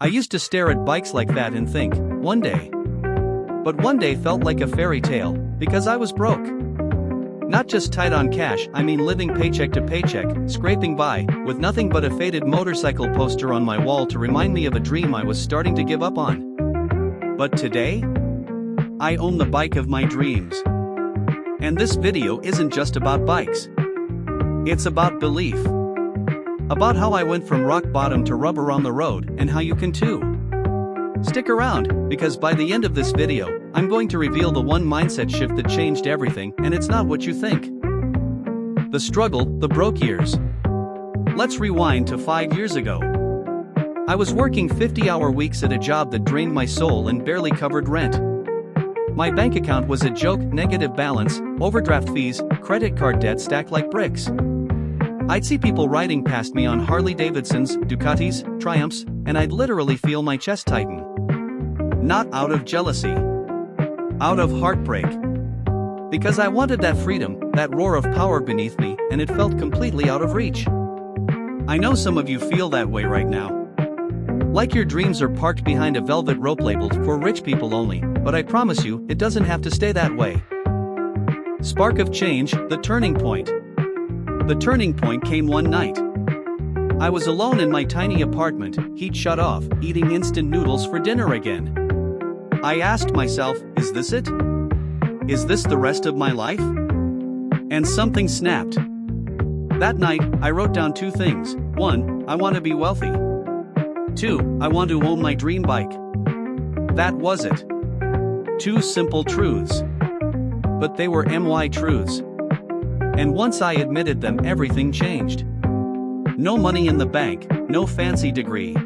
I used to stare at bikes like that and think, one day. But one day felt like a fairy tale, because I was broke. Not just tight on cash, I mean living paycheck to paycheck, scraping by, with nothing but a faded motorcycle poster on my wall to remind me of a dream I was starting to give up on. But today, I own the bike of my dreams. And this video isn't just about bikes. It's about belief. About how I went from rock bottom to rubber on the road, and how you can too. Stick around, because by the end of this video, I'm going to reveal the one mindset shift that changed everything, and it's not what you think. The struggle, the broke years. Let's rewind to 5 years ago. I was working 50-hour weeks at a job that drained my soul and barely covered rent. My bank account was a joke, negative balance, overdraft fees, credit card debt stacked like bricks. I'd see people riding past me on Harley Davidsons, Ducatis, Triumphs, and I'd literally feel my chest tighten. Not out of jealousy. Out of heartbreak. Because I wanted that freedom, that roar of power beneath me, and it felt completely out of reach. I know some of you feel that way right now. Like your dreams are parked behind a velvet rope labeled for rich people only, but I promise you, it doesn't have to stay that way. Spark of change, the turning point. The turning point came one night. I was alone in my tiny apartment, heat shut off, eating instant noodles for dinner again. I asked myself, is this it? Is this the rest of my life? And something snapped. That night, I wrote down 2 things. 1, I want to be wealthy. 2, I want to own my dream bike. That was it. 2 simple truths. But they were MY truths. And once I admitted them, everything changed. No money in the bank, no fancy degree.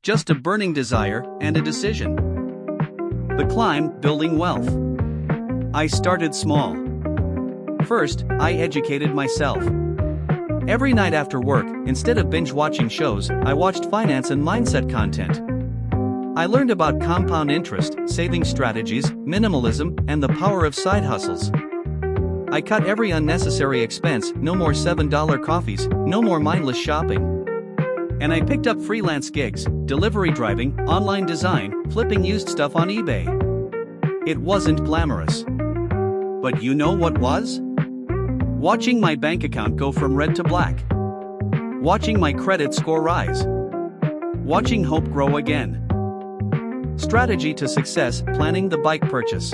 Just a burning desire and a decision. The climb, building wealth. I started small. First, I educated myself. Every night after work, instead of binge watching shows, I watched finance and mindset content. I learned about compound interest, saving strategies, minimalism, and the power of side hustles. I cut every unnecessary expense, no more $7 coffees, no more mindless shopping. And I picked up freelance gigs, delivery driving, online design, flipping used stuff on eBay. It wasn't glamorous. But you know what was? Watching my bank account go from red to black. Watching my credit score rise. Watching hope grow again. Strategy to success, planning the bike purchase.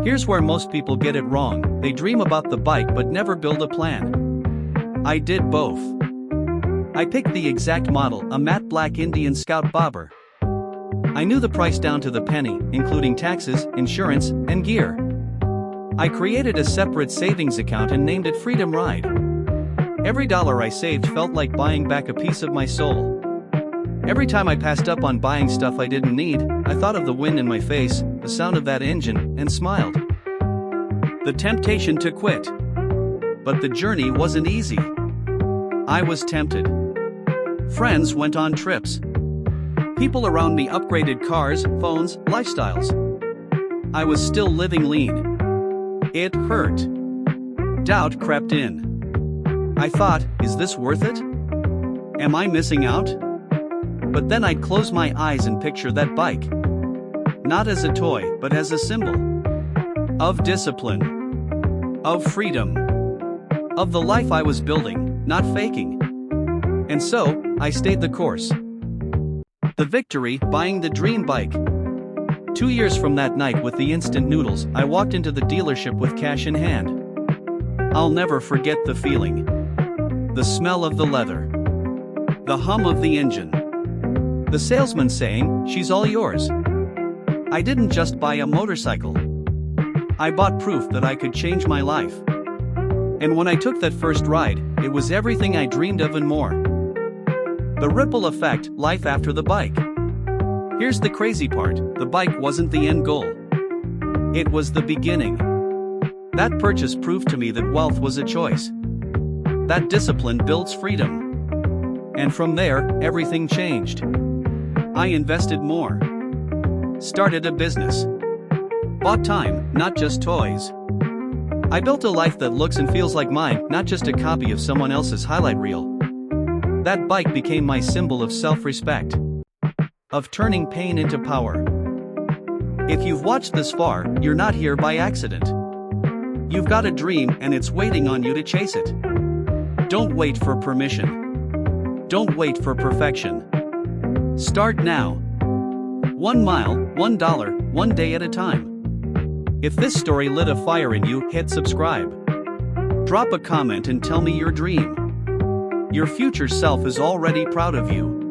Here's where most people get it wrong, they dream about the bike but never build a plan. I did both. I picked the exact model, a matte black Indian Scout bobber. I knew the price down to the penny, including taxes, insurance, and gear. I created a separate savings account and named it Freedom Ride. Every dollar I saved felt like buying back a piece of my soul. Every time I passed up on buying stuff I didn't need, I thought of the wind in my face, the sound of that engine, and smiled. The temptation to quit. But the journey wasn't easy. I was tempted. Friends went on trips. People around me upgraded cars, phones, lifestyles. I was still living lean. It hurt. Doubt crept in. I thought, is this worth it? Am I missing out? But then I'd close my eyes and picture that bike. Not as a toy, but as a symbol. Of discipline. Of freedom. Of the life I was building, not faking. And so, I stayed the course. The victory, buying the dream bike. 2 years from that night with the instant noodles, I walked into the dealership with cash in hand. I'll never forget the feeling. The smell of the leather. The hum of the engine. The salesman saying, "She's all yours." I didn't just buy a motorcycle. I bought proof that I could change my life. And when I took that first ride, it was everything I dreamed of and more. The ripple effect, life after the bike. Here's the crazy part, the bike wasn't the end goal. It was the beginning. That purchase proved to me that wealth was a choice. That discipline builds freedom. And from there, everything changed. I invested more. Started a business. Bought time, not just toys. I built a life that looks and feels like mine, not just a copy of someone else's highlight reel. That bike became my symbol of self-respect. of turning pain into power. If you've watched this far, you're not here by accident. You've got a dream and it's waiting on you to chase it. Don't wait for permission. Don't wait for perfection. Start now. 1 mile, $1, 1 day at a time. If this story lit a fire in you, hit subscribe. Drop a comment and tell me your dream. Your future self is already proud of you.